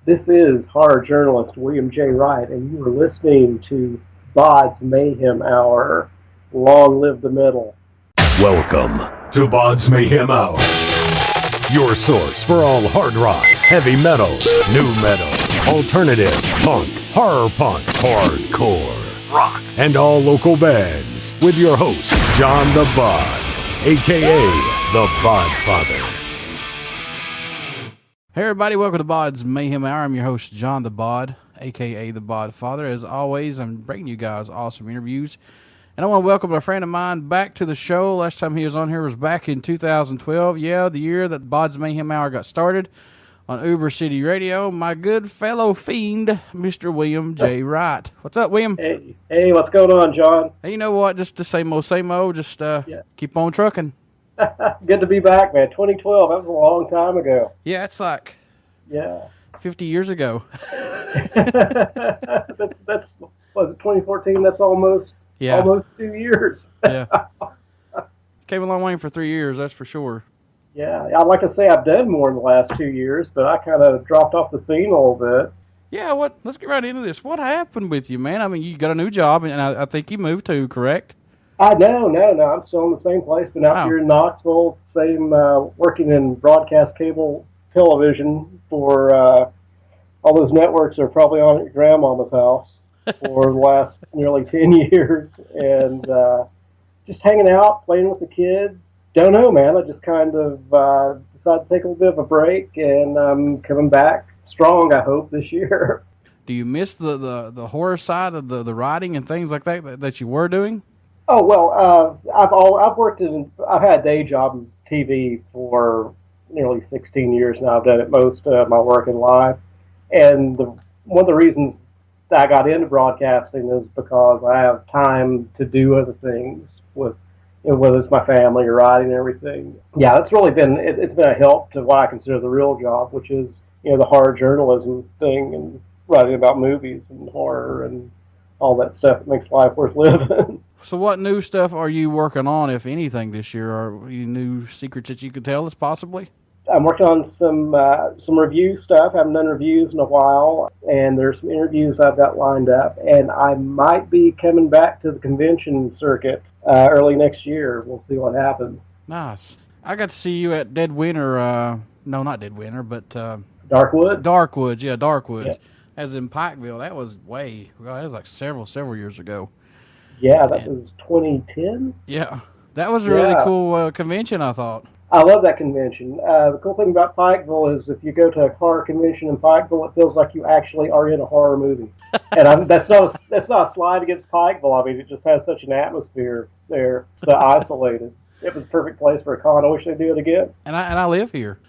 This is horror journalist William J. Wright, and you are listening to BODS Mayhem Hour. Long live the metal. Welcome to BODS Mayhem Hour, your source for all hard rock, heavy metal, new metal, alternative, punk, horror punk, hardcore, rock, and all local bands, with your host, John the Bod, a.k.a. the Bodfather. Hey everybody, welcome to BODS Mayhem Hour. I'm your host, John the Bod, a.k.a. the Bodfather. As always, I'm bringing you guys awesome interviews. And I want to welcome a friend of mine back to the show. Last time he was on here was back in 2012. Yeah, the year that BODS Mayhem Hour got started on Uber City Radio. My good fellow fiend, Mr. William J. Wright. What's up, William? Hey, what's going on, John? Hey, you know what? Just the same old. Just keep on trucking. Good to be back, man. 2012, that was a long time ago. Yeah, it's like 50 years ago. that's was it 2014? That's almost 2 years. Yeah. Came a long way for 3 years, that's for sure. Yeah, like I say, I've done more in the last 2 years, but I kind of dropped off the scene a little bit. Yeah, let's get right into this. What happened with you, man? I mean, you got a new job, and I think you moved too, correct? No. I'm still in the same place, been out here in Knoxville, working in broadcast cable television for all those networks are probably on at your grandmama's house for the last nearly 10 years, and just hanging out, playing with the kids. Don't know, man. I just kind of decided to take a little bit of a break, and I'm coming back strong, I hope, this year. Do you miss the horror side of the writing and things like that you were doing? Oh, well, I've had a day job in TV for nearly 16 years now. I've done it most of my work in life. And one of the reasons that I got into broadcasting is because I have time to do other things with, whether it's my family or writing and everything. Yeah, it's really been, it's been a help to what I consider the real job, which is, the horror journalism thing and writing about movies and horror and all that stuff that makes life worth living. So what new stuff are you working on, if anything, this year? Are any new secrets that you could tell us, possibly? I'm working on some review stuff. I haven't done reviews in a while, and there's some interviews I've got lined up, and I might be coming back to the convention circuit early next year. We'll see what happens. Nice. I got to see you at Dead Winter. No, not Dead Winter, but Darkwood? Darkwoods, yeah, Darkwoods. Yeah. As in Pikeville. That was that was like several years ago. Yeah, that was 2010. Yeah, that was a really cool convention, I thought. I love that convention. The cool thing about Pikeville is if you go to a horror convention in Pikeville, it feels like you actually are in a horror movie. And that's not a slide against Pikeville. I mean, it just has such an atmosphere there, so isolated. It was a perfect place for a con. I wish they'd do it again. And I live here.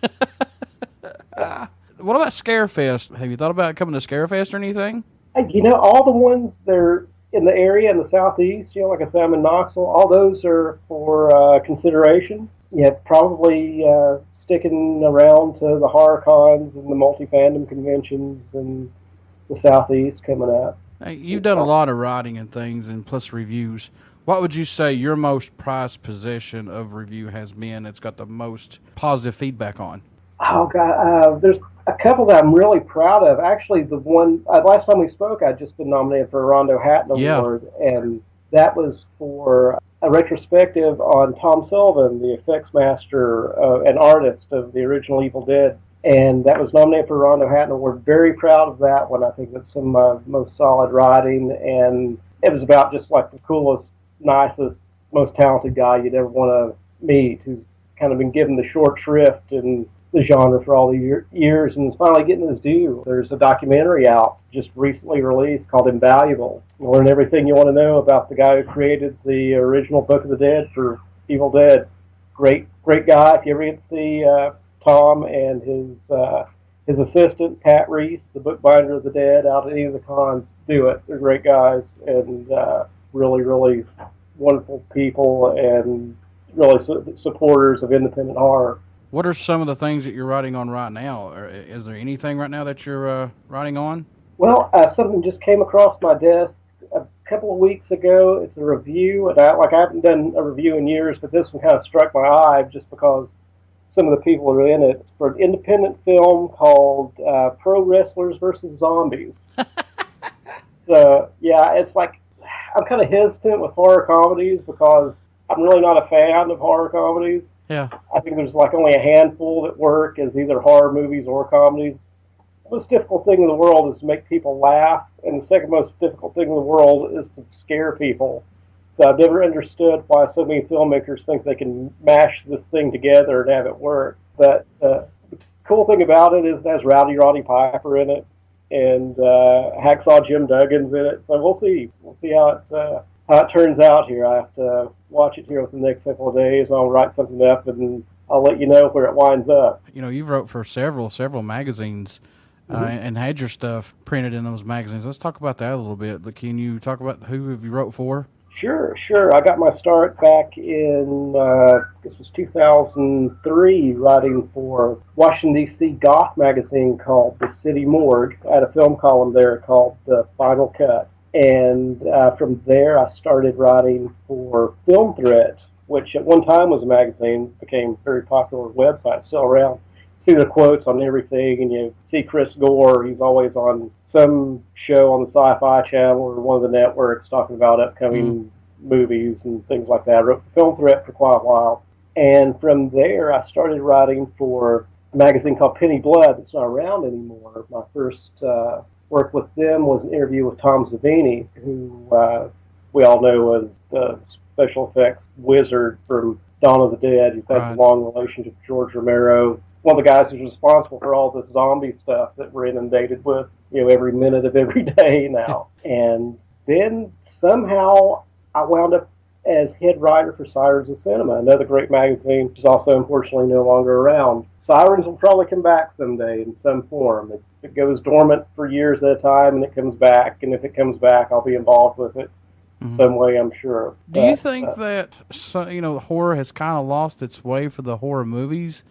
What about Scarefest? Have you thought about coming to Scarefest or anything? All the ones that are in the area in the southeast, like I said, I'm in Knoxville, all those are for consideration. Yeah, probably sticking around to the horror cons and the multi-fandom conventions in the southeast coming up. Hey, you've done a lot of writing and things, and plus reviews. What would you say your most prized possession of review has been that's got the most positive feedback on? Oh, God, there's a couple that I'm really proud of. Actually, the one, last time we spoke, I'd just been nominated for a Rondo Hatton Award, and that was for a retrospective on Tom Sullivan, the effects master and artist of the original Evil Dead. And that was nominated for a Rondo Hatton Award. Very proud of that one. I think that's some of my most solid writing, and it was about just like the coolest, nicest, most talented guy you'd ever want to meet, who's kind of been given the short shrift and the genre for all the years and is finally getting his due. There's a documentary out just recently released called Invaluable. You learn everything you want to know about the guy who created the original Book of the Dead for Evil Dead. Great guy. If you ever get to see Tom and his assistant, Pat Reese, the bookbinder of the Dead, out at any of the cons, do it. They're great guys and really, really wonderful people and really supporters of independent horror. What are some of the things that you're writing on right now? Or is there anything right now that you're writing on? Well, something just came across my desk a couple of weeks ago. It's a review, and I haven't done a review in years, but this one kind of struck my eye just because some of the people who are in it for an independent film called Pro Wrestlers versus Zombies. So, yeah, it's like, I'm kind of hesitant with horror comedies because I'm really not a fan of horror comedies. Yeah. I think there's like only a handful that work as either horror movies or comedies. The most difficult thing in the world is to make people laugh, and the second most difficult thing in the world is to scare people. So I've never understood why so many filmmakers think they can mash this thing together and have it work. But the cool thing about it is it has Roddy Piper in it, and Hacksaw Jim Duggan's in it. So we'll see. We'll see how it turns out here. I have to watch it here within the next couple of days. I'll write something up, and I'll let you know where it winds up. You know, you've wrote for several magazines. And had your stuff printed in those magazines. Let's talk about that a little bit. Can you talk about who have you wrote for? Sure. I got my start back in, this was 2003, writing for Washington, D.C. goth magazine called The City Morgue. I had a film column there called The Final Cut. And from there, I started writing for Film Threat, which at one time was a magazine, became a very popular website, still around. See the quotes on everything, and you see Chris Gore. He's always on some show on the Sci-Fi Channel or one of the networks talking about upcoming movies and things like that. I wrote for Film Threat for quite a while. And from there, I started writing for a magazine called Penny Blood that's not around anymore. My first work with them was an interview with Tom Savini, who we all know as the special effects wizard from Dawn of the Dead. He's had a long relationship with George Romero. One of the guys who's responsible for all this zombie stuff that we're inundated with, every minute of every day now. And then somehow I wound up as head writer for Sirens of Cinema, another great magazine, which is also unfortunately no longer around. Sirens will probably come back someday in some form. It goes dormant for years at a time, and it comes back. And if it comes back, I'll be involved with it some way, I'm sure. Do you think that horror has kind of lost its way for the horror movies?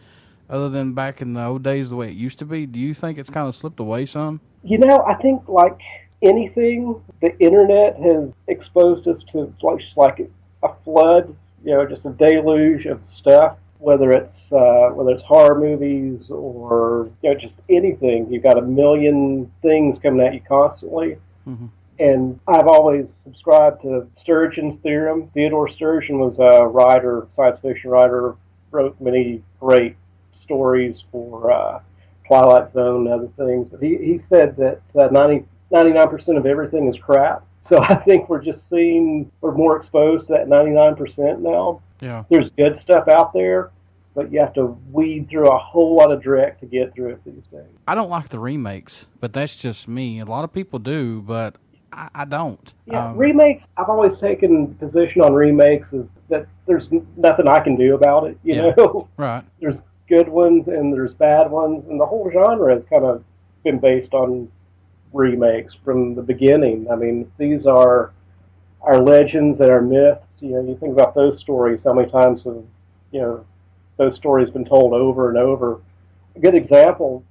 Other than back in the old days, the way it used to be, do you think it's kind of slipped away some? I think like anything, the internet has exposed us to like a flood, just a deluge of stuff. Whether it's horror movies or just anything, you've got a million things coming at you constantly. Mm-hmm. And I've always subscribed to Sturgeon's theorem. Theodore Sturgeon was a writer, science fiction writer, wrote many great stories for Twilight Zone and other things. But he said that 99% of everything is crap. So I think we're more exposed to that 99% now. Yeah. There's good stuff out there, but you have to weed through a whole lot of dreck to get through it these days. I don't like the remakes, but that's just me. A lot of people do, but I don't. Yeah, remakes, I've always taken position on remakes is that there's nothing I can do about it, you know? Right. There's good ones and there's bad ones, and the whole genre has kind of been based on remakes from the beginning. I mean, these are our legends and our myths. You think about those stories, how many times have, those stories been told over and over. A good example,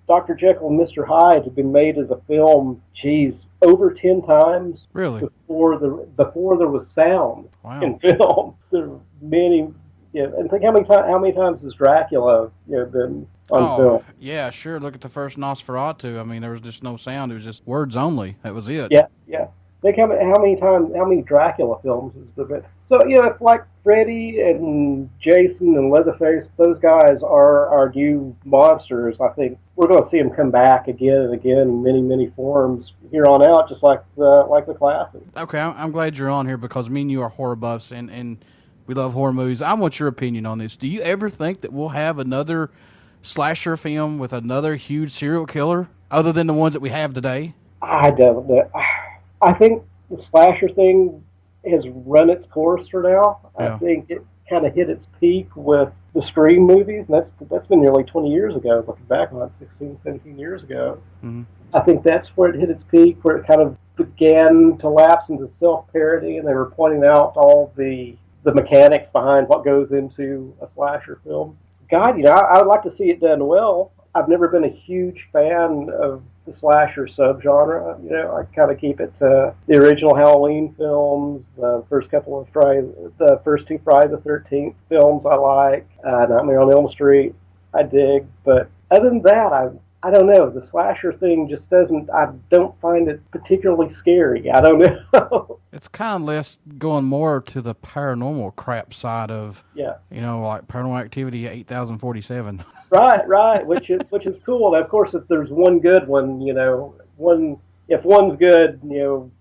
Dr. Jekyll and Mr. Hyde have been made as a film, over 10 times. Really? Before there was sound in film. There were many. And think how many times has Dracula been on film? Yeah, sure. Look at the first Nosferatu. I mean, there was just no sound. It was just words only. That was it. Yeah. Think how many Dracula films has there been? So it's like Freddy and Jason and Leatherface. Those guys are our new monsters. I think we're going to see them come back again and again in many, many forms here on out, just like the classics. Okay, I'm glad you're on here because me and you are horror buffs and we love horror movies. I want your opinion on this. Do you ever think that we'll have another slasher film with another huge serial killer other than the ones that we have today? I don't know. I think the slasher thing has run its course for now. Yeah. I think it kind of hit its peak with the Scream movies, and that's been nearly 20 years ago, looking back on it, 16, 17 years ago. Mm-hmm. I think that's where it hit its peak, where it kind of began to lapse into self-parody, and they were pointing out all the mechanics behind what goes into a slasher film. God, I would like to see it done well. I've never been a huge fan of the slasher subgenre. I kind of keep it to the original Halloween films, the first two Friday the 13th films I like, Nightmare on Elm Street I dig, but other than that, I don't know. The slasher thing just I don't find it particularly scary. I don't know. It's kind of less going more to the paranormal crap side of, yeah. Like Paranormal Activity 8047. Right, which is cool. And of course, if there's one good one, if one's good,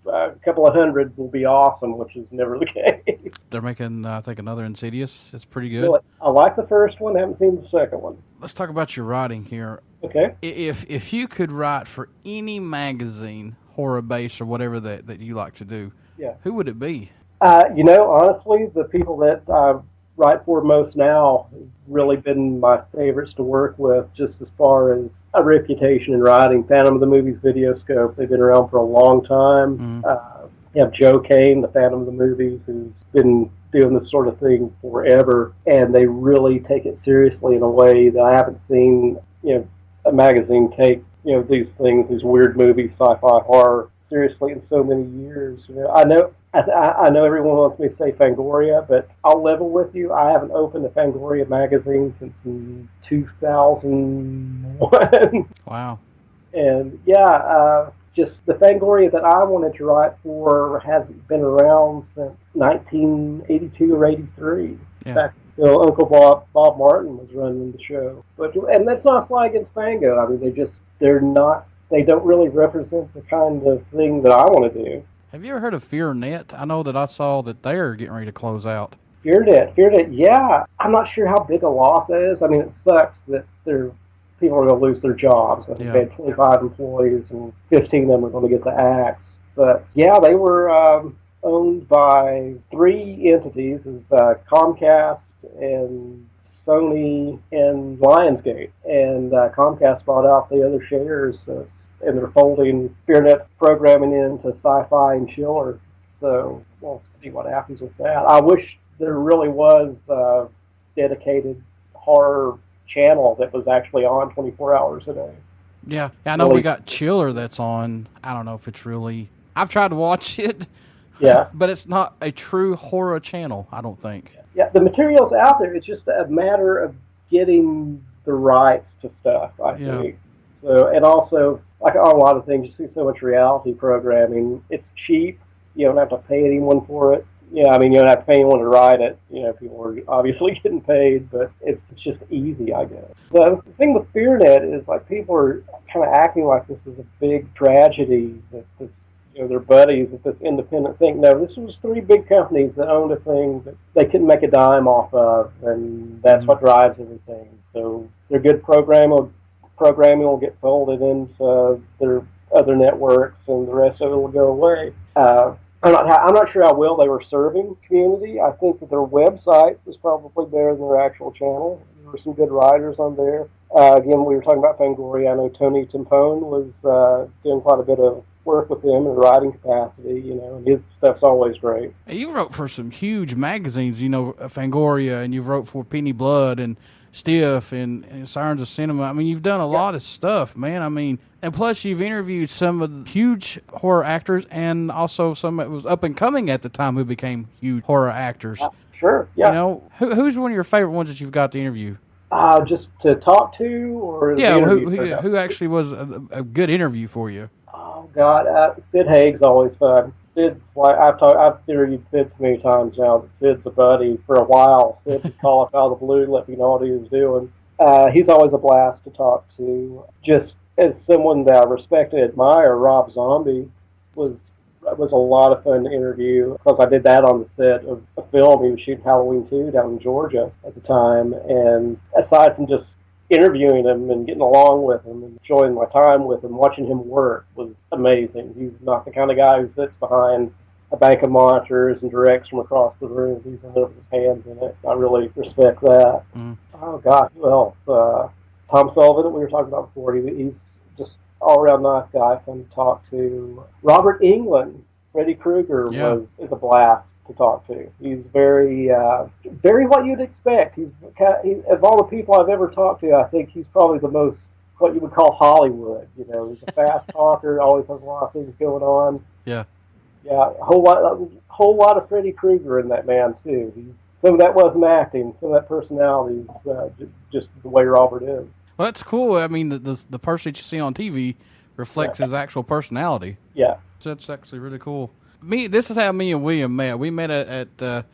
a couple of hundred will be awesome, which is never the case. They're making, I think, another Insidious. It's pretty good. Really? I like the first one. Haven't seen the second one. Let's talk about your writing here. Okay. If you could write for any magazine, horror-based or whatever that you like to do, who would it be? Honestly, the people that I write for most now have really been my favorites to work with, just as far as a reputation in writing. Phantom of the Movies, Videoscope, they've been around for a long time. Mm-hmm. You have Joe Kane, the Phantom of the Movies, who's been doing this sort of thing forever, and they really take it seriously in a way that I haven't seen, a magazine take, these things, these weird movies, sci-fi, horror, seriously in so many years. I know everyone wants me to say Fangoria, but I'll level with you. I haven't opened a Fangoria magazine since 2001. Wow. And just the Fangoria that I wanted to write for hasn't been around since 1982 or 83. Yeah. Back until Uncle Bob Martin was running the show. And that's not a slight against Fango. I mean, they don't really represent the kind of thing that I want to do. Have you ever heard of FearNet? I know that I saw that they're getting ready to close out. FearNet, yeah. I'm not sure how big a loss that is. I mean, it sucks that people are going to lose their jobs. I think they had 25 employees and 15 of them are going to get the axe. But yeah, they were owned by three entities: Comcast and Sony and Lionsgate. And Comcast bought out the other shares, and they're folding FearNet programming into Sci-Fi and Chiller. So we'll see what happens with that. I wish there really was a dedicated horror channel that was actually on 24 hours a day. Yeah, I know we got Chiller that's on. I don't know if it's really... I've tried to watch it. Yeah. But it's not a true horror channel, I don't think. Yeah, the material's out there. It's just a matter of getting the rights to stuff, I think. So, and also, like on a lot of things, you see so much reality programming. It's cheap. You don't have to pay anyone for it. You don't have to pay anyone to write it. People are obviously getting paid, but it's just easy, I guess. The thing with FearNet is, like, people are kind of acting like this is a big tragedy, that this, their buddies at this independent thing. No, this was three big companies that owned a thing that they couldn't make a dime off of, and that's what drives everything. So their good programming will get folded into their other networks, and the rest of it will go away. I'm not sure how well they were serving community. I think that their website was probably better than their actual channel. There were some good writers on there. Again, we were talking about Fangoria. I know Tony Timpone was doing quite a bit of work with them in writing capacity, and his stuff's always great. You wrote for some huge magazines, Fangoria, and you wrote for Penny Blood and Stiff and Sirens of Cinema. I mean, you've done a lot of stuff, man. I mean, and plus you've interviewed some of the huge horror actors and also some that was up and coming at the time who became huge horror actors. Sure, yeah. Who's one of your favorite ones that you've got to interview? Just to talk to, or who actually was a good interview for you? Oh God, Sid Haig's always fun. I've interviewed Sid so many times now. Sid's a buddy for a while. Sid would call us out of the blue, let me know what he was doing. He's always a blast to talk to. Just as someone that I respect and admire, Rob Zombie was a lot of fun to interview, because I did that on the set of a film. He was shooting Halloween 2 down in Georgia at the time, and aside from just interviewing him and getting along with him and enjoying my time with him, watching him work was amazing. He's not the kind of guy who sits behind a bank of monitors and directs from across the room. He's in there with his hands in it. I really respect that. Oh, God, who else? Tom Sullivan, that we were talking about before. He's just all-around nice guy, fun to talk to. Robert Englund, Freddy Krueger, is a blast to talk to. He's very what you'd expect. He's of all the people I've ever talked to, I think he's probably the most what you would call Hollywood. You know, he's a fast talker, always has a lot of things going on. Yeah. Yeah, a whole lot of Freddy Krueger in that man too. Some of that wasn't acting, some of that personality is just the way Robert is. Well, that's cool. I mean, the person that you see on TV reflects his actual personality. Yeah. So that's actually really cool. This is how me and William met. We met at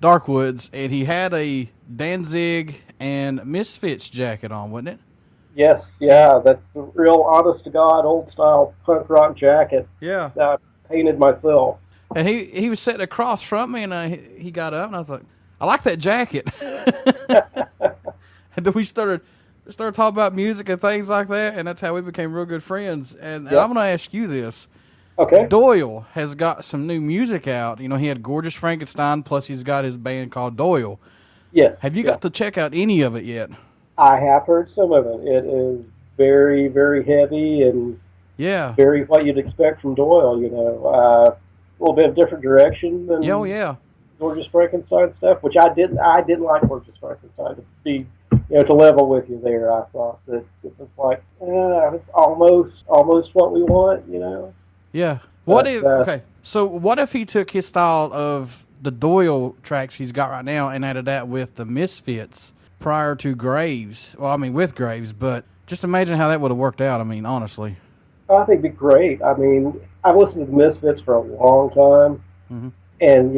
Darkwoods, and he had a Danzig and Misfits jacket on, wasn't it? Yes, yeah, that's a real honest-to-God, old-style punk rock jacket. Yeah. That I painted myself. And he was sitting across from me, and he got up, and I was like, I like that jacket. And then we started talking about music and things like that, and that's how we became real good friends. And I'm going to ask you this. Okay. Doyle has got some new music out. You know, he had Gorgeous Frankenstein, plus he's got his band called Doyle. Yes. Have you got to check out any of it yet? I have heard some of it. It is very, very heavy and very what you'd expect from Doyle, you know. A little bit of different direction than Gorgeous Frankenstein stuff, which I didn't like Gorgeous Frankenstein, to be, to level with you there. I thought that it was like, it's almost what we want, you know. Yeah. So what if he took his style of the Doyle tracks he's got right now and added that with the Misfits prior to Graves? Well, I mean, with Graves, but just imagine how that would have worked out, I mean, honestly. I think it'd be great. I mean, I've listened to the Misfits for a long time, and,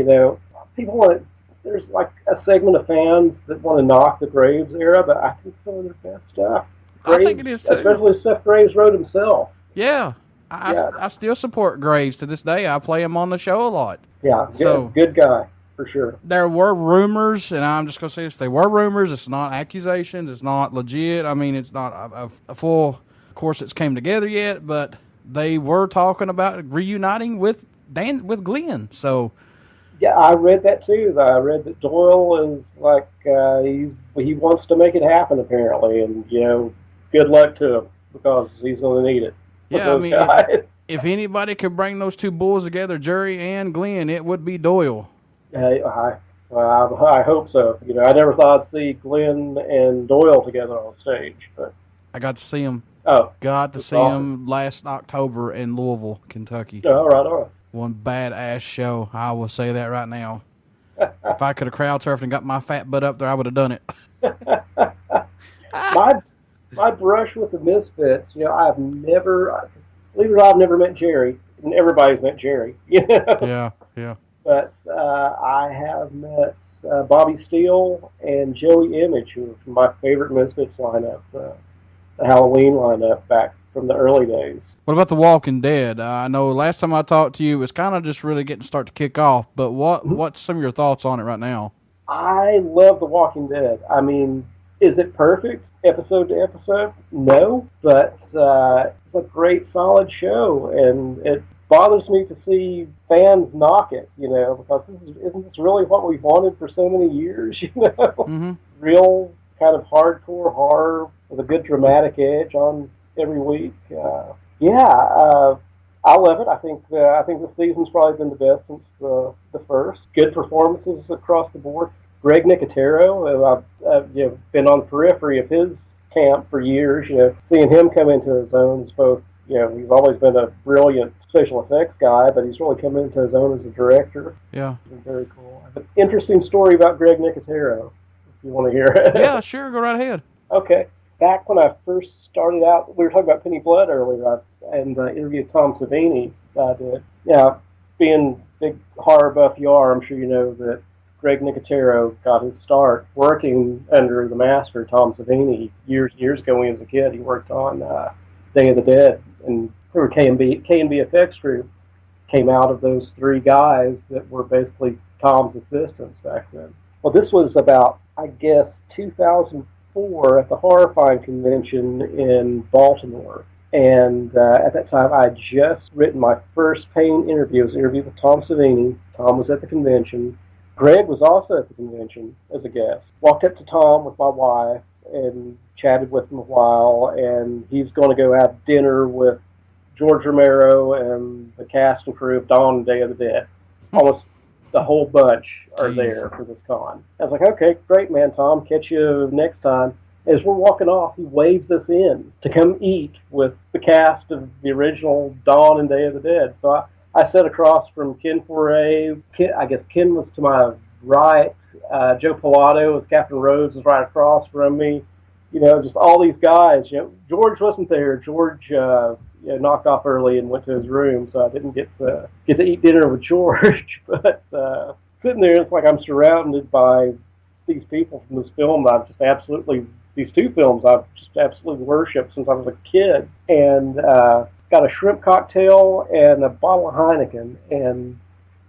people there's like a segment of fans that want to knock the Graves era, but I think some of their best stuff. Graves, I think it is too. Especially stuff Graves wrote himself. Yeah. I still support Graves to this day. I play him on the show a lot. Yeah, good guy, for sure. There were rumors, and I'm just going to say this. They were rumors. It's not accusations. It's not legit. I mean, it's not a full course that's came together yet, but they were talking about reuniting with Glenn. So, yeah, I read that too. I read that Doyle is like, he wants to make it happen, apparently, and, good luck to him, because he's going to need it. Yeah, I mean, if anybody could bring those two bulls together, Jerry and Glenn, it would be Doyle. I hope so. I never thought I'd see Glenn and Doyle together on stage, but I got to see them. Oh, got to see them last October in Louisville, Kentucky. All right. One badass show. I will say that right now. If I could have crowd surfed and got my fat butt up there, I would have done it. My brush with the Misfits, I've never met Jerry, and everybody's met Jerry. Yeah. But I have met Bobby Steele and Joey Image, who are from my favorite Misfits lineup, the Halloween lineup back from the early days. What about The Walking Dead? I know last time I talked to you, it was kind of just really getting to kick off, but what's some of your thoughts on it right now? I love The Walking Dead. I mean, is it perfect episode to episode? No, but it's a great, solid show, and it bothers me to see fans knock it, because isn't this really what we've wanted for so many years, Real kind of hardcore horror with a good dramatic edge on every week. I love it. I think the season's probably been the best since the first. Good performances across the board. Greg Nicotero, I've been on the periphery of his camp for years. Seeing him come into his own is both. He's always been a brilliant special effects guy, but he's really come into his own as a director. Yeah, it's been very cool. An interesting story about Greg Nicotero, if you want to hear it. Yeah, sure. Go right ahead. Okay. Back when I first started out, we were talking about Penny Blood earlier, and interviewed Tom Savini. I did. Yeah, being big horror buff you are, I'm sure you know that Greg Nicotero got his start working under the master, Tom Savini, years ago when he was a kid. He worked on Day of the Dead, and her K&B effects group came out of those three guys that were basically Tom's assistants back then. Well, this was about, I guess, 2004 at the Horrifying Convention in Baltimore. And at that time, I had just written my first paying interview. It was an interview with Tom Savini. Tom was at the convention. Greg was also at the convention as a guest. Walked up to Tom with my wife and chatted with him a while, and he's going to go have dinner with George Romero and the cast and crew of Dawn and Day of the Dead. Almost the whole bunch are there for this con. I was like, okay, great, man, Tom. Catch you next time. As we're walking off, he waves us in to come eat with the cast of the original Dawn and Day of the Dead. So I sat across from Ken Foray. I guess Ken was to my right. Joe Pilato with Captain Rhodes was right across from me. Just all these guys. George wasn't there. George knocked off early and went to his room, so I didn't get to eat dinner with George. But sitting there, it's like I'm surrounded by these people from this film. These two films I've just absolutely worshipped since I was a kid. And got a shrimp cocktail and a bottle of Heineken. And,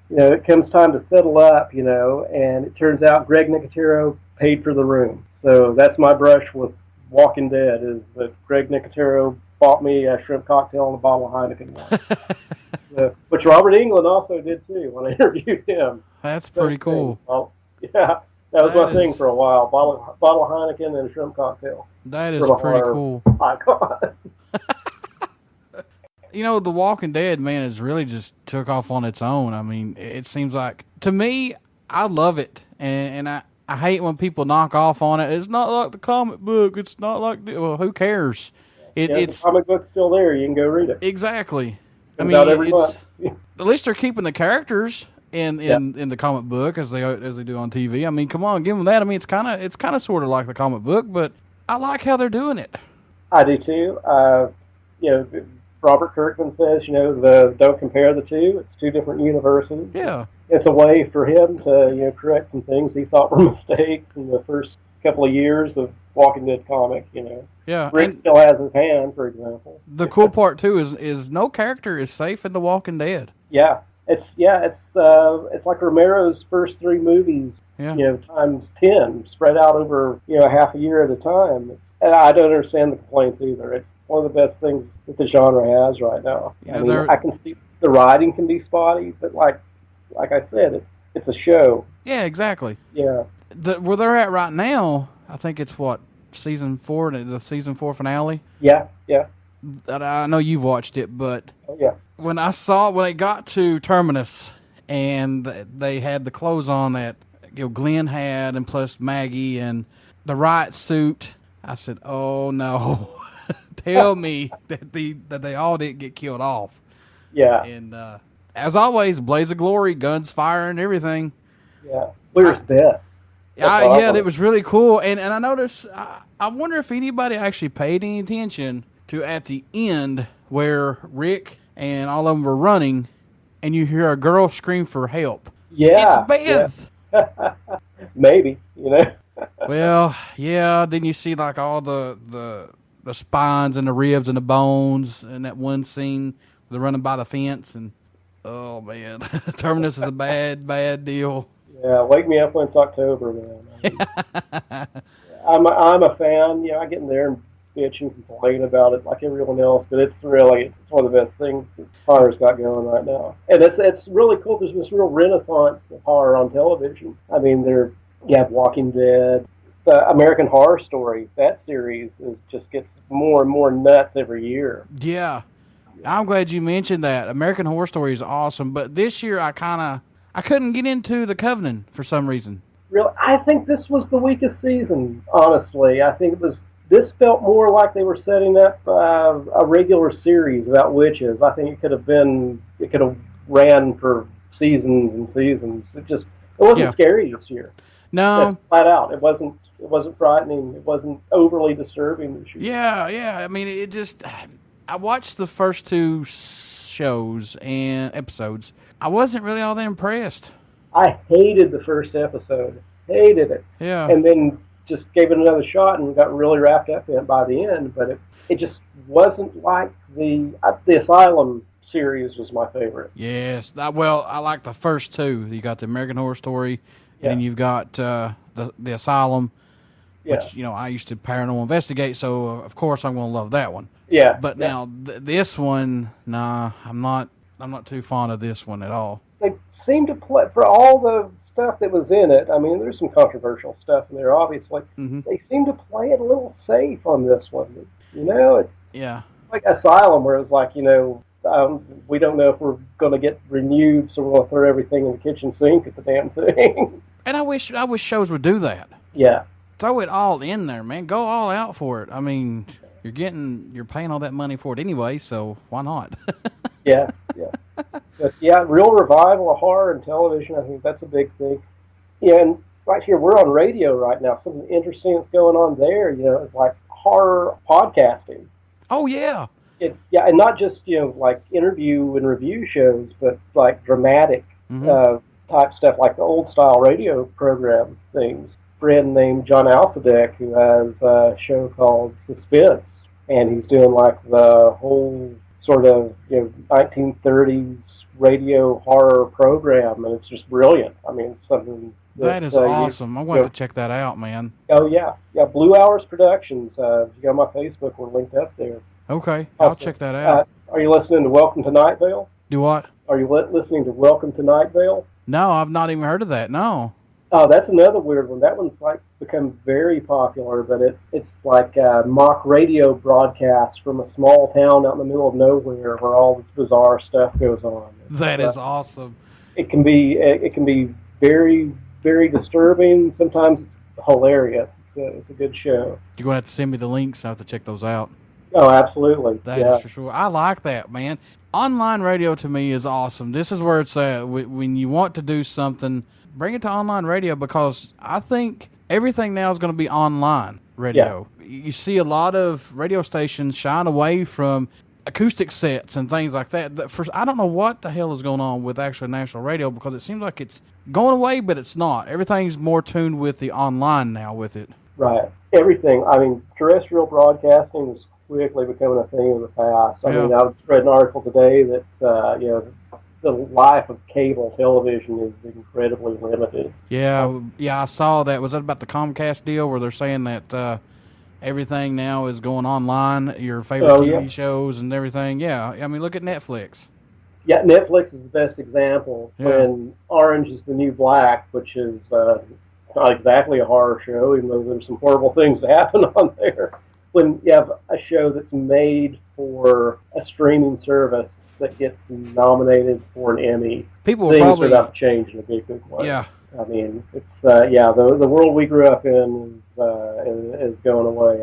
it comes time to settle up, and it turns out Greg Nicotero paid for the room. So that's my brush with Walking Dead, is that Greg Nicotero bought me a shrimp cocktail and a bottle of Heineken. Which Robert Englund also did, too, when I interviewed him. That's pretty cool. Well, yeah. That was my thing for a while. Bottle of Heineken and a shrimp cocktail. That is pretty cool. Icon. The Walking Dead, man, has really just took off on its own. I mean, it seems like, to me, I love it. And I hate when people knock off on it. It's not like the comic book. It's not like, well, who cares? It's the comic book's still there. You can go read it. Exactly. About every month. At least they're keeping the characters in the comic book as they do on TV. I mean, come on, give them that. I mean, it's kind of sort of like the comic book, but I like how they're doing it. I do too. Robert Kirkman says, don't compare the two. It's two different universes. Yeah. It's a way for him to, correct some things he thought were mistakes in the first couple of years of Walking Dead comic. Yeah. Rick still has his hand, for example. The cool part too is no character is safe in The Walking Dead. Yeah. It's like Romero's first three movies, times 10, spread out over, half a year at a time. And I don't understand the complaints either. It's one of the best things that the genre has right now. I can see the writing can be spotty, but like I said, it's a show. Yeah, exactly. Yeah. Where they're at right now, I think it's season 4, the season 4 finale. Yeah. I know you've watched it, but yeah. When it got to Terminus and they had the clothes on that Glenn had, and plus Maggie and the Wright suit, I said, "Oh no, tell me that they all didn't get killed off." Yeah. And as always, blaze of glory, guns firing, everything. Yeah, where's Beth? Yeah, it was really cool. And I noticed, I wonder if anybody actually paid any attention to at the end where Rick and all of them were running, and you hear a girl scream for help. Yeah. It's Beth. Yeah. Maybe, Well, yeah, then you see like all the spines and the ribs and the bones in that one scene. They're running by the fence, and oh man, Terminus is a bad deal. Yeah, wake me up when it's October, man. I'm a fan. I get in there and bitch and complain about it like everyone else, but it's one of the best things that horror's got going right now. And it's really cool. There's this real renaissance of horror on television. I mean, you have Walking Dead, the American Horror Story. That series just gets more and more nuts every year. Yeah. I'm glad you mentioned that. American Horror Story is awesome, but this year I couldn't get into The Covenant for some reason. Really, I think this was the weakest season, honestly. I think this felt more like they were setting up a regular series about witches. I think it could have ran for seasons and seasons. It wasn't scary this year. No. That's flat out. It wasn't frightening. It wasn't overly disturbing this year. Yeah. I mean, I watched the first 2 shows and episodes. I wasn't really all that impressed. I hated the first episode. Hated it. Yeah. And then just gave it another shot and got really wrapped up in it by the end. But it just wasn't like the Asylum series was my favorite. Yes. I like the first 2. You got the American Horror Story, and then you've got the Asylum, which I used to paranormal investigate. So of course I'm going to love that one. Yeah. But now this one, nah, I'm not too fond of this one at all. They seem to play, for all the stuff that was in it, I mean, there's some controversial stuff in there, obviously. Mm-hmm. They seem to play it a little safe on this one. It's like Asylum, where it's like, we don't know if we're going to get renewed, so we're going to throw everything in the kitchen sink at the damn thing. And I wish shows would do that. Yeah. throw it all in there, man. Go all out for it. I mean, you're paying all that money for it anyway, so why not? Yeah. But yeah, real revival of horror and television. I think that's a big thing. Yeah, and right here, we're on radio right now. Something interesting that's going on there, is like horror podcasting. Oh, yeah. And not just, like interview and review shows, but like dramatic type stuff, like the old style radio program things. A friend named John Alphadeck, who has a show called Suspense, and he's doing like the whole sort of 1930s radio horror program, and it's just brilliant. I mean, it's something that is awesome. I want to check that out, man. Oh yeah, Blue Hours Productions. If you go on my Facebook, we're linked up there. Okay, I'll check that out. Are you listening to Welcome to Night Vale? Do what? Are you listening to Welcome to Night Vale? No, I've not even heard of that. No. Oh, that's another weird one. That one's like become very popular, but it's like a mock radio broadcast from a small town out in the middle of nowhere where all this bizarre stuff goes on. That is awesome. It can be very, very disturbing. Sometimes it's hilarious. It's a good show. You're going to have to send me the links. I have to check those out. Oh, absolutely. That is for sure. I like that, man. Online radio to me is awesome. This is where it's at. When you want to do something, bring it to online radio, because I think everything now is going to be online radio. Yeah. You see a lot of radio stations shying away from acoustic sets and things like that. I don't know what the hell is going on with actual national radio, because it seems like it's going away, but it's not. Everything's more tuned with the online now with it. Right. Everything. I mean, terrestrial broadcasting is quickly becoming a thing of the past. I mean, I read an article today that, the life of cable television is incredibly limited. Yeah, I saw that. Was that about the Comcast deal where they're saying that everything now is going online, your favorite TV shows and everything? Yeah, I mean, look at Netflix. Yeah, Netflix is the best example. Yeah. When Orange is the New Black, which is not exactly a horror show, even though there's some horrible things that happen on there. When you have a show that's made for a streaming service that gets nominated for an Emmy, people things probably are about to change in a big way. Yeah. I mean, it's the world we grew up in is going away.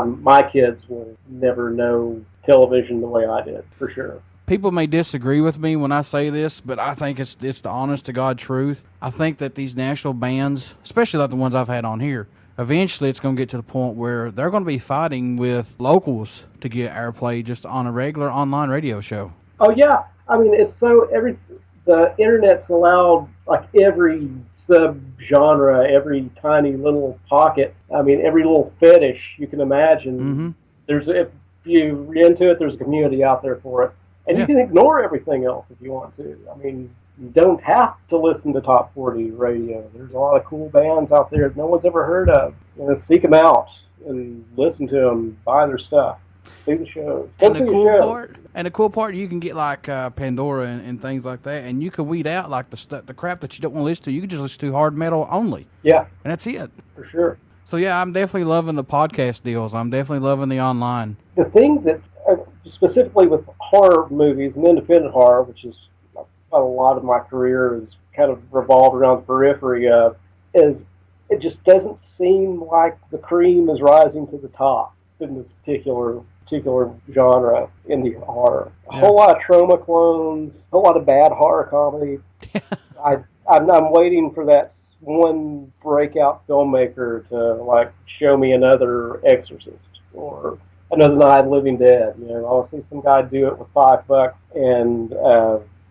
My kids will never know television the way I did, for sure. People may disagree with me when I say this, but I think it's the honest to God truth. I think that these national bands, especially like the ones I've had on here, eventually it's going to get to the point where they're going to be fighting with locals to get airplay just on a regular online radio show. Oh yeah, I mean, it's the internet's allowed like every sub-genre, every tiny little pocket. I mean, every little fetish you can imagine. Mm-hmm. If you're into it, there's a community out there for it. And you can ignore everything else if you want to. I mean, you don't have to listen to Top 40 radio. There's a lot of cool bands out there that no one's ever heard of. Seek them out and listen to them, buy their stuff, see the shows. And the cool part, you can get like Pandora and things like that, and you can weed out like the crap that you don't want to listen to. You can just listen to hard metal only. Yeah. And that's it. For sure. So yeah, I'm definitely loving the podcast deals. I'm definitely loving the online. The thing that, specifically with horror movies and independent horror, which is a lot of my career is kind of revolved around the periphery of, is it just doesn't seem like the cream is rising to the top in this particular genre in the horror. A whole lot of trauma clones, a whole lot of bad horror comedy. I'm waiting for that one breakout filmmaker to like show me another Exorcist or another Night of the Living Dead. I'll see some guy do it with $5 and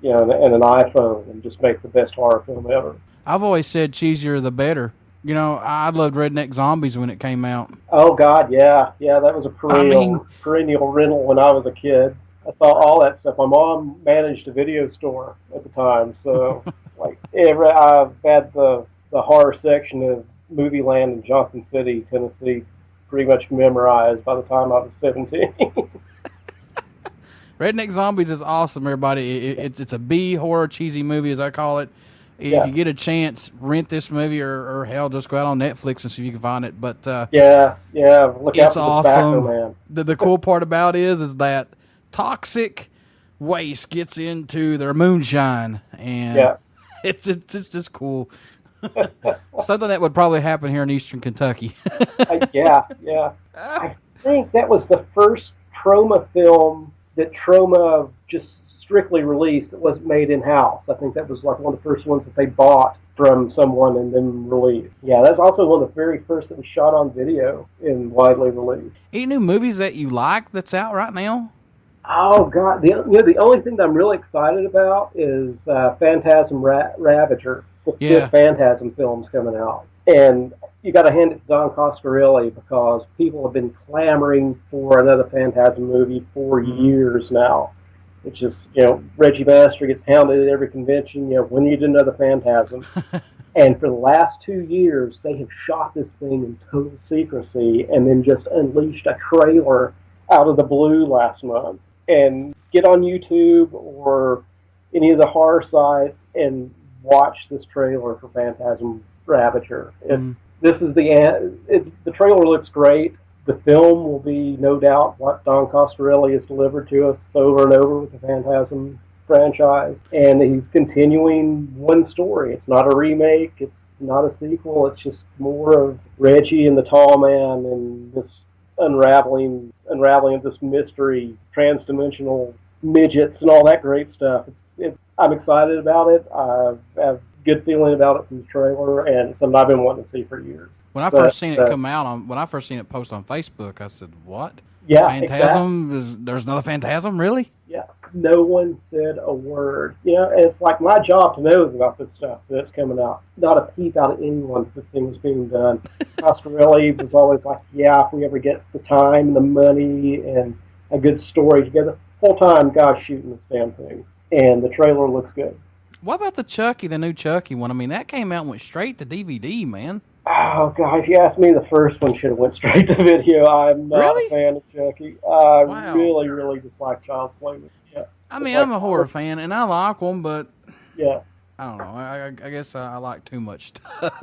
and an iPhone and just make the best horror film ever. I've always said cheesier the better. I loved Redneck Zombies when it came out. Oh, God, yeah. Yeah, that was a perennial rental when I was a kid. I saw all that stuff. My mom managed a video store at the time, so I've had the horror section of Movie Land in Johnson City, Tennessee, pretty much memorized by the time I was 17. Redneck Zombies is awesome, everybody. It's a B horror cheesy movie, as I call it. If you get a chance, rent this movie, or hell, just go out on Netflix and see if you can find it. But look out for it's the awesome. Tobacco Man. The cool part about it is that toxic waste gets into their moonshine, and it's just cool. Something that would probably happen here in Eastern Kentucky. Yeah. I think that was the first Troma film that Troma just strictly released. It wasn't made in-house. I think that was like one of the first ones that they bought from someone and then released. Yeah, that's also one of the very first that was shot on video and widely released. Any new movies that you like that's out right now? Oh God, the only thing that I'm really excited about is Phantasm Ravager. The fifth Phantasm film's coming out, and you got to hand it to Don Coscarelli because people have been clamoring for another Phantasm movie for years now. It's just, Reggie Master gets hounded at every convention, when you do another Phantasm. And for the last 2 years, they have shot this thing in total secrecy and then just unleashed a trailer out of the blue last month. And get on YouTube or any of the horror sites and watch this trailer for Phantasm Ravager. This is the trailer looks great. The film will be, no doubt, what Don Coscarelli has delivered to us over and over with the Phantasm franchise. And he's continuing one story. It's not a remake. It's not a sequel. It's just more of Reggie and the Tall Man and this unraveling of this mystery, trans-dimensional midgets and all that great stuff. I'm excited about it. I have good feeling about it from the trailer, and it's something I've been wanting to see for years. When I first seen it come out, when I first seen it post on Facebook, I said, "What? Yeah, Phantasm? exactly. There's another Phantasm, really?" Yeah, no one said a word. It's like my job to know about this stuff that's coming out. Not a peep out of anyone if this thing was being done. Coscarelli was always like, "Yeah, if we ever get the time, the money, and a good story together, full-time guys shooting this damn thing." And the trailer looks good. What about the new Chucky one? I mean, that came out and went straight to DVD, man. Oh, God, if you asked me, the first one should have went straight to video. I'm not a fan of Chucky. I really, really dislike Child's Play. Yeah. I mean, I'm a horror fan, and I like them, but yeah, I don't know. I guess I like too much stuff.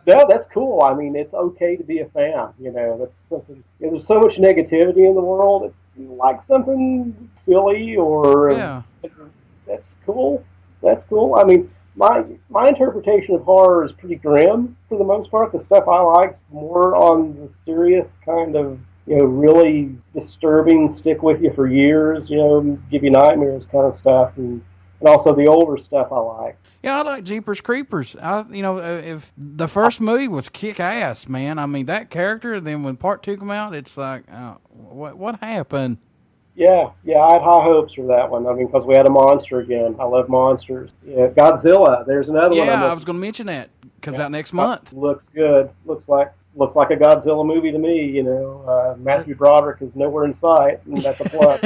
No, that's cool. I mean, it's okay to be a fan. That's something. There's so much negativity in the world. If you like something silly or that's cool. That's cool. I mean, my interpretation of horror is pretty grim for the most part. The stuff I like is more on the serious kind of, really disturbing, stick with you for years, give you nightmares kind of stuff, and also the older stuff I like. Yeah, I like Jeepers Creepers. If the first movie was kick-ass, man. I mean, that character, then when part 2 come out, it's like, what happened? Yeah, I had high hopes for that one. I mean, because we had a monster again. I love monsters. Yeah, Godzilla. There's another one. Yeah, I was going to mention that. Comes out next month. Looks good. Looks like a Godzilla movie to me. Matthew Broderick is nowhere in sight, and that's a plus.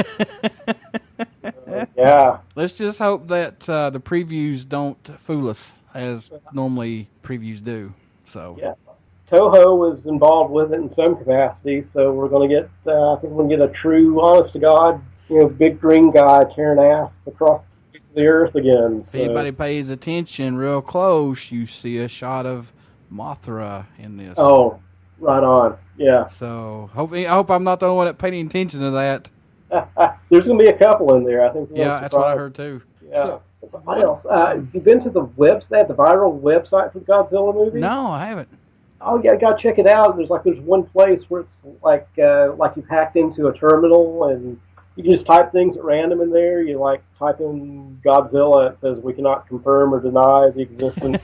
Yeah. Let's just hope that the previews don't fool us as normally previews do. So. Yeah. Toho was involved with it in some capacity, so we're going to get, I think we're going to get a true, honest-to-God, big green guy tearing ass across the earth again. If anybody pays attention real close, you see a shot of Mothra in this. Oh, right on, yeah. So, I hope I'm not the only one that paid any attention to that. There's going to be a couple in there, I think. Yeah, that's what I heard, too. Yeah. What else? You've been to the website, the viral website for the Godzilla movie? No, I haven't. Oh yeah, gotta check it out. There's one place where it's like you've hacked into a terminal and you can just type things at random in there. You type in Godzilla, it says we cannot confirm or deny the existence.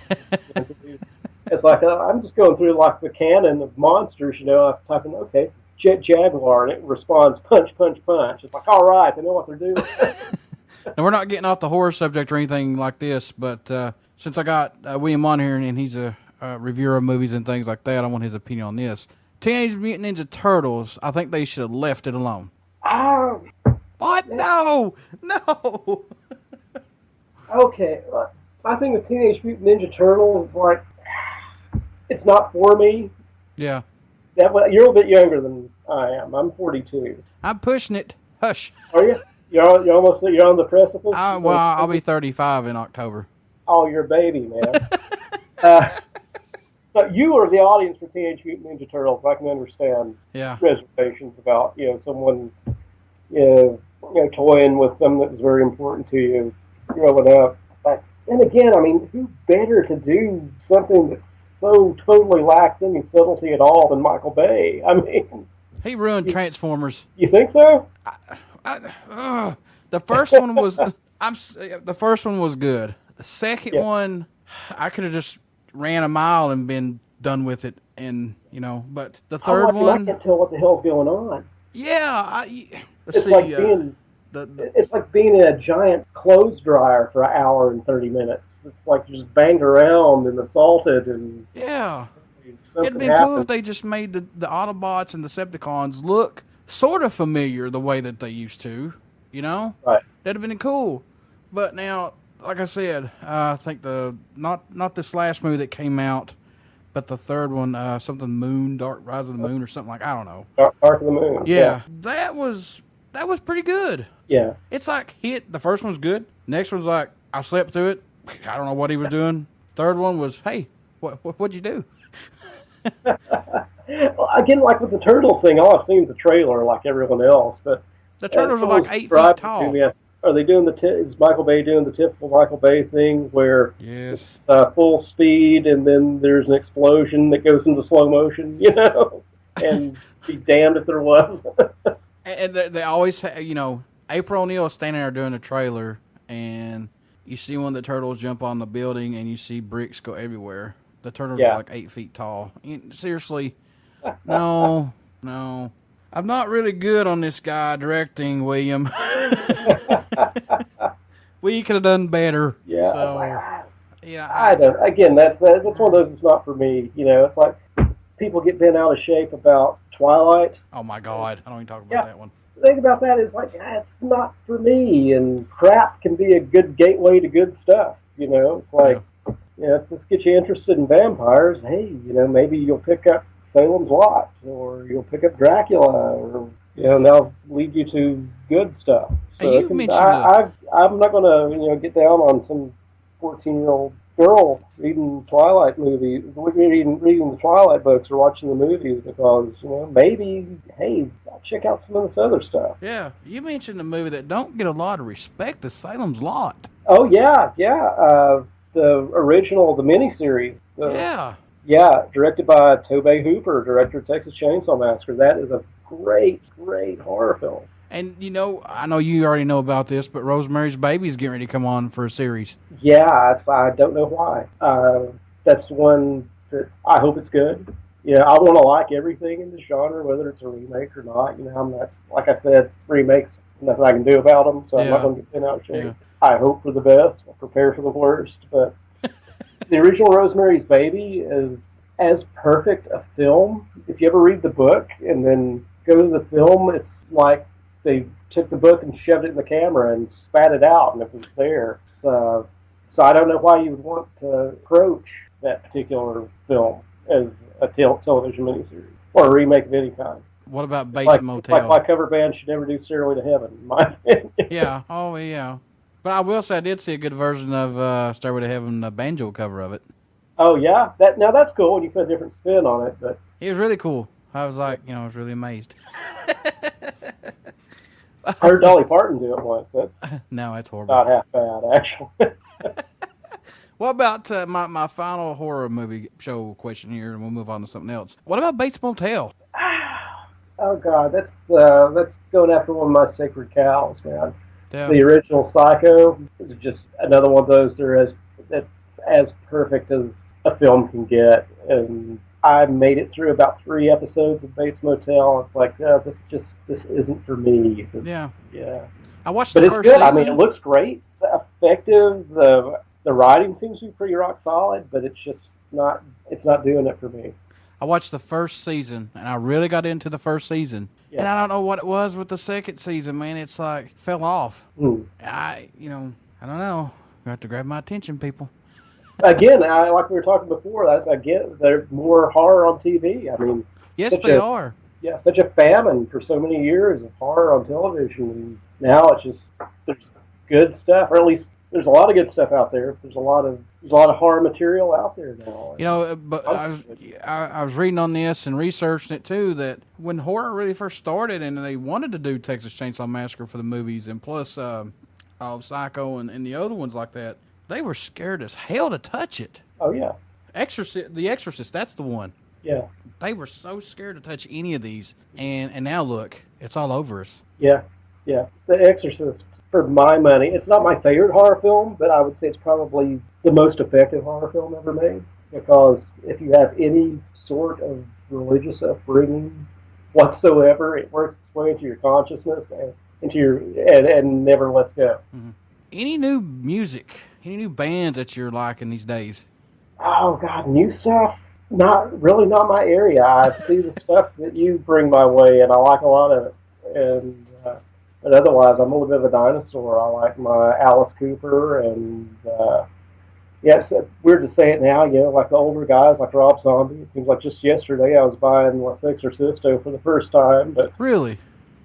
It's like I'm just going through the canon of monsters. I type in Jet Jaguar and it responds punch punch punch. It's like, all right, they know what they're doing. And we're not getting off the horror subject or anything like this, but since I got William on here and he's a reviewer of movies and things like that, I want his opinion on this. Teenage Mutant Ninja Turtles, I think they should have left it alone. What? No! Okay, I think the Teenage Mutant Ninja Turtles, it's not for me. Yeah. You're a little bit younger than I am. I'm 42. I'm pushing it. Hush. Are you? You're on the precipice? Well, I'll be 35 in October. Oh, you're a baby, man. So you are the audience for Teenage Mutant Ninja Turtles. I can understand reservations about someone toying with something that was very important to you growing up. And again, I mean, who better to do something that so totally lacks any subtlety at all than Michael Bay? I mean, he ruined Transformers. You think so? The first one was the first one was good. The second one, I could have just ran a mile and been done with it, and But the third one, I can't tell what the hell's going on. Yeah, it's like being in a giant clothes dryer for an hour and 30 minutes. It's like you just banged around and assaulted and It'd be cool if they just made the Autobots and Decepticons look sort of familiar the way that they used to, Right. That'd have been cool. But now, like I said, I think not this last movie that came out, but the third one, something Moon, Dark Rise of the Moon, or something like, I don't know. Dark of the Moon. Yeah, that was pretty good. Yeah. It's like the first one's good. Next one's like, I slept through it. I don't know what he was doing. Third one was, hey, what'd you do? Well, again, like with the turtle thing, all I've seen is the trailer, like everyone else. But the turtles are like 8 feet tall. Are they doing is Michael Bay doing the typical Michael Bay thing where it's full speed and then there's an explosion that goes into slow motion, and be damned if there was. And they always, April O'Neil is standing there doing the trailer, and you see one of the turtles jump on the building, and you see bricks go everywhere. The turtles are like 8 feet tall. Seriously, no. I'm not really good on this guy directing, William. We could have done better. Yeah. So, I don't. Again, that's one of those that's not for me. It's like people get bent out of shape about Twilight. Oh my God, I don't even talk about that one. The thing about that is like, it's not for me, and crap can be a good gateway to good stuff. It's like, let's get you interested in vampires. Hey, maybe you'll pick up Salem's Lot, or you'll pick up Dracula, or they'll lead you to good stuff. So you mentioned I'm not going to get down on some 14-year-old girl reading Twilight movies, reading the Twilight books or watching the movies because maybe I'll check out some of this other stuff. Yeah, you mentioned a movie that don't get a lot of respect, the Salem's Lot. Oh yeah. The original, the miniseries. Yeah, directed by Tobey Hooper, director of Texas Chainsaw Massacre. That is a great horror film. And, I know you already know about this, but Rosemary's Baby is getting ready to come on for a series. Yeah, I don't know why. That's one that I hope it's good. I want to like everything in this genre, whether it's a remake or not. I'm not, like I said, remakes, nothing I can do about them, so I'm not going to get bent out of shape. Yeah. I hope for the best, I prepare for the worst, but the original Rosemary's Baby is as perfect a film. If you ever read the book and then go to the film, it's like they took the book and shoved it in the camera and spat it out, and it was there. So I don't know why you would want to approach that particular film as a television miniseries or a remake of any kind. What about Bates Motel? Like my cover band should never do Stairway to Heaven, in my opinion. Yeah. Oh, yeah. But I will say I did see a good version of Stairway to Heaven, a banjo cover of it. Oh, yeah? Now that's cool when you put a different spin on it. But it was really cool. I was like, I was really amazed. I heard Dolly Parton do it once. No, it's horrible. Not half bad, actually. What about my final horror movie show question here, and we'll move on to something else. What about Bates Motel? Oh, God, that's going after one of my sacred cows, man. Yeah. The original Psycho is just another one of those that's as perfect as a film can get. And I made it through about 3 episodes of Bates Motel. It's like, this isn't for me. Yeah. I watched the first season. I mean, it looks great, effective. The writing seems to be pretty rock solid, but it's just not. It's not doing it for me. I watched the first season, and I really got into the first season. Yeah. And I don't know what it was with the second season, man. It's like fell off. I don't know. You have to grab my attention, people. Again, like we were talking before, there's more horror on TV. I mean, yes, they are. Yeah, such a famine for so many years of horror on television, and now it's just there's good stuff, or at least there's a lot of good stuff out there. There's a lot of horror material out there now. But I was reading on this and researching it too, that when horror really first started and they wanted to do Texas Chainsaw Massacre for the movies and plus Psycho and the other ones like that, They were scared as hell to touch it. Oh, yeah. The Exorcist, that's the one. Yeah. They were so scared to touch any of these. And now look, it's all over us. Yeah. Yeah. The Exorcist, for my money, it's not my favorite horror film, but I would say it's probably the most effective horror film ever made. Because if you have any sort of religious upbringing whatsoever, it works its way into your consciousness and and never lets go. Mm-hmm. Any new music? Any new bands that you're liking these days? Oh God, new stuff? Not my area. I see the stuff that you bring my way, and I like a lot of it. And but otherwise, I'm a little bit of a dinosaur. I like my Alice Cooper, and yeah, it's weird to say it now. Like the older guys, like Rob Zombie. It seems like just yesterday I was buying La Exorcisto for the first time. But really,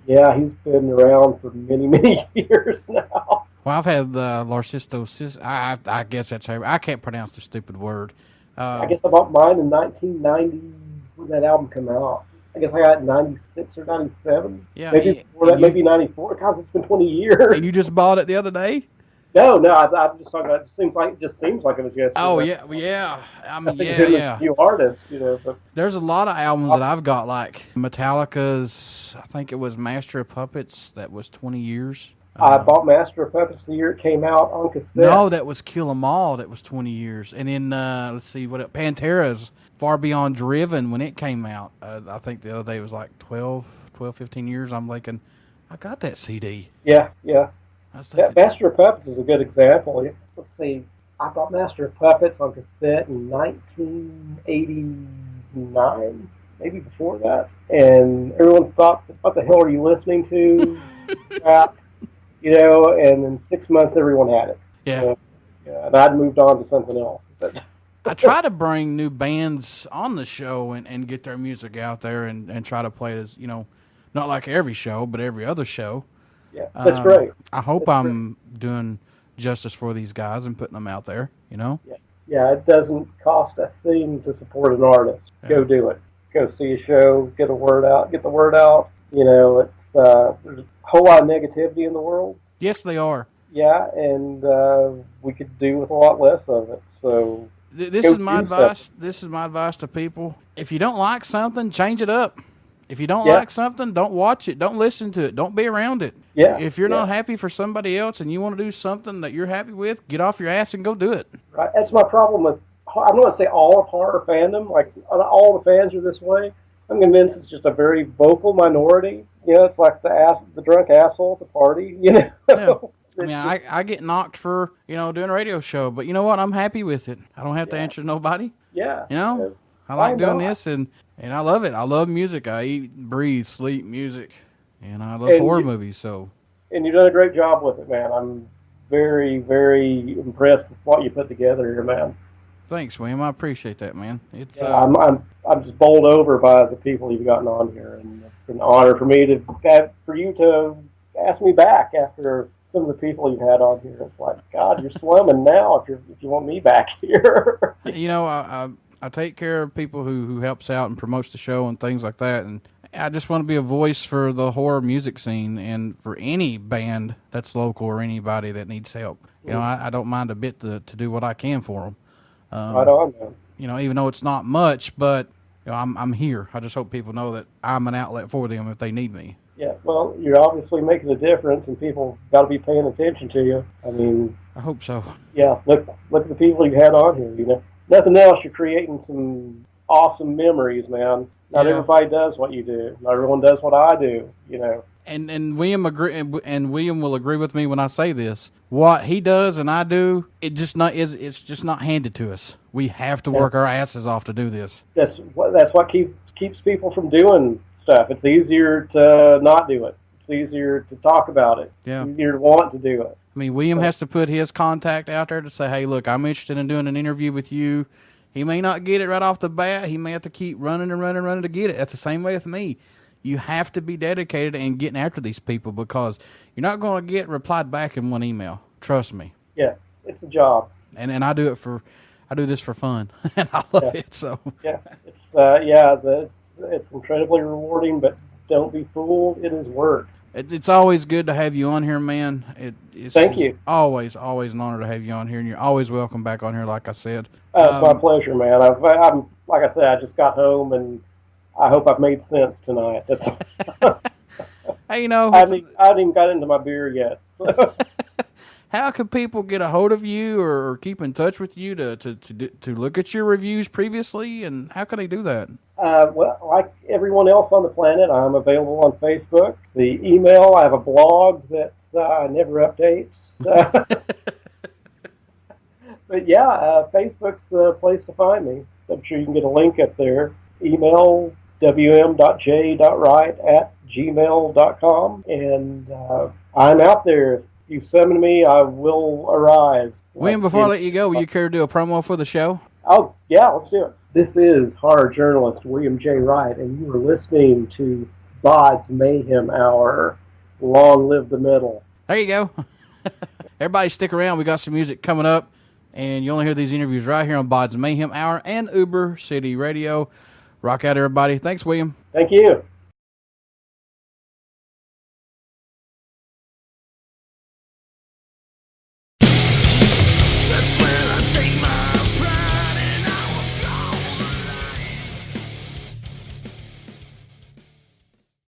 yeah, he's been around for many, many years now. Well, I've had Larcisto. I guess that's how I can't pronounce the stupid word. I guess I bought mine in 1990 when that album came out. I guess I got it in 96 or 97. Yeah, maybe before that, maybe 94. God, it's been 20 years. And you just bought it the other day? No, I'm just talking about. It seems like it was yesterday. Oh yeah. I mean, a few artists, But there's a lot of albums that I've got, like Metallica's. I think it was Master of Puppets. That was 20 years. I bought Master of Puppets the year it came out on cassette. No, that was Kill 'Em All. That was 20 years. And then let's see what Pantera's Far Beyond Driven when it came out. I think the other day it was like 15 years. I'm thinking, I got that CD. Yeah. Master of Puppets is a good example. Let's see. I bought Master of Puppets on cassette in 1989, maybe before that. And everyone thought, what the hell are you listening to? Crap. And in 6 months everyone had it. Yeah. And I'd moved on to something else. But I try to bring new bands on the show and get their music out there and try to play it as, not like every show, but every other show. Yeah, that's great. I hope I'm doing justice for these guys and putting them out there, Yeah, it doesn't cost a thing to support an artist. Yeah. Go do it. Go see a show, get the word out. It's there's a whole lot of negativity in the world. Yes, they are. Yeah, and we could do with a lot less of it. So this is my advice. This is my advice to people. If you don't like something, change it up. If you don't like something, don't watch it. Don't listen to it. Don't be around it. Yeah. If you're not happy for somebody else and you want to do something that you're happy with, get off your ass and go do it. Right. That's my problem with. I'm not going to say all of horror fandom. Like all the fans are this way. I'm convinced it's just a very vocal minority. It's like the drunk asshole at the party. Yeah. I mean, I get knocked for doing a radio show, but you know what? I'm happy with it. I don't have to answer to nobody. Yeah. I like doing this, and I love it. I love music. I eat, breathe, sleep music, and I love horror movies. So. And you've done a great job with it, man. I'm very, very impressed with what you put together here, man. Thanks, William. I appreciate that, man. It's I'm just bowled over by the people you've gotten on here, and it's an honor for me for you to ask me back after some of the people you've had on here. It's like, God, you're slumming now if you want me back here. I take care of people who helps out and promotes the show and things like that, and I just want to be a voice for the horror music scene and for any band that's local or anybody that needs help. I don't mind a bit to do what I can for them. Right on, man. Even though it's not much, but I'm here. I just hope people know that I'm an outlet for them if they need me. Yeah, well, you're obviously making a difference, and people got to be paying attention to you. I mean, I hope so. Yeah, look at the people you've had on here. Nothing else. You're creating some awesome memories, man. Not everybody does what you do. Not everyone does what I do. And William William will agree with me when I say this. What he does and I do, it's just not handed to us. We have to work our asses off to do this. That's what keeps people from doing stuff. It's easier to not do it. It's easier to talk about it. Yeah. It's easier to want to do it. I mean, William has to put his contact out there to say, hey, look, I'm interested in doing an interview with you. He may not get it right off the bat. He may have to keep running to get it. That's the same way with me. You have to be dedicated and getting after these people because you're not going to get replied back in one email. Trust me. Yeah, it's a job. And I do this for fun, and I love it. So yeah, it's incredibly rewarding, but don't be fooled. It is work. It's always good to have you on here, man. Thank you. Always an honor to have you on here, and you're always welcome back on here, like I said. It's my pleasure, man. I'm like I said, I just got home, and I hope I've made sense tonight. Hey, you know, I haven't even got into my beer yet. How can people get a hold of you or keep in touch with you to look at your reviews previously, and how can they do that? Well, like everyone else on the planet, I'm available on Facebook. The email, I have a blog that never updates. But yeah, Facebook's the place to find me. I'm sure you can get a link up there. Email wm.j.wright@gmail.com, and I'm out there. If you summon me, I will arrive. William, before I let you go, will you care to do a promo for the show? Oh, yeah, let's do it. This is horror journalist William J. Wright, and you are listening to BODS Mayhem Hour. Long live the metal. There you go. Everybody stick around. We got some music coming up, and you only hear these interviews right here on BODS Mayhem Hour and Uber City Radio. Rock out, everybody. Thanks, William. Thank you.